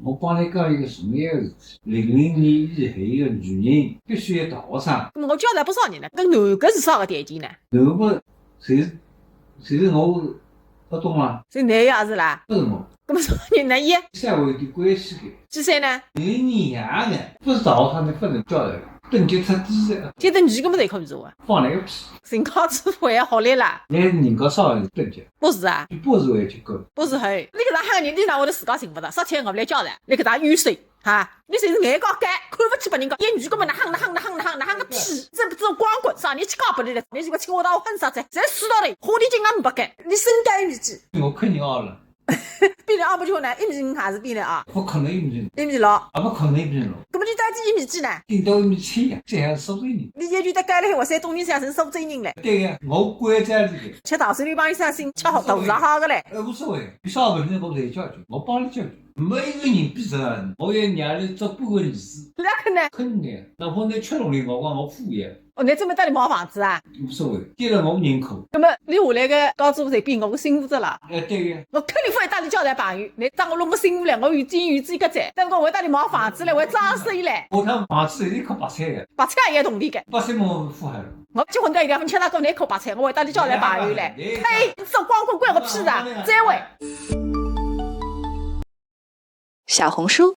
我帮你讲一个重要的事体，00年以后的女人必须要逃生。那么我交代不少人了，搿男搿是啥个条件呢？男个就是我，不懂吗？所以男个也是啦。不是我，搿么啥人呢？伊社会的关系的。几岁呢？年一样的，不是逃生的不能交代，等级太低的，就等女搿么侪可以做啊？放那个屁！人高智慧还好来啦。那人家稍微等级，博士啊，比博士还去高。博士嘿，你搿搭喊个人，你哪会得自家寻勿着？啥体我勿来交代？你搿搭冤谁哈？你侪是眼高干，看勿起别人家，一女搿么哪夯个屁！这种光棍啥人去搞不来了？你这个青蛙到混啥子？侪死到嘞！花里金刚不干，你身干一米几？我看你熬了，比你二不就呢？1.5米还是比你啊？不可能1.6米， 1.6米，也不可能1.6米，搿么你到底1米几呢？顶到1.7米呀，这还是苏州人。你一句得改了以后，山东人想成苏州人嘞？对呀，我关在里的，吃大蒜你帮伊啥心吃好肚子好个嘞？无所谓，有啥问题我侪解决，我帮你解决。没一个人比这，我要让你做半个例子。哪可能？肯定，哪怕你吃农历我讲我敷衍，哦，你准备搭里买房子啊？无所谓，既然我人口。那么你下来个高祖侪比我辛苦着了。对呀。我肯定不会搭里交代朋友，你当我弄么辛苦嘞？我有金鱼子一个在，但是我会搭里买房子嘞，会装饰伊嘞。下趟房子一颗白菜的，白菜也有同理个。白菜么富海了。我结婚到一地方吃那个那口白菜，我会搭里交代朋友嘞。嘿，你说光棍关我屁事啊！再会。小红书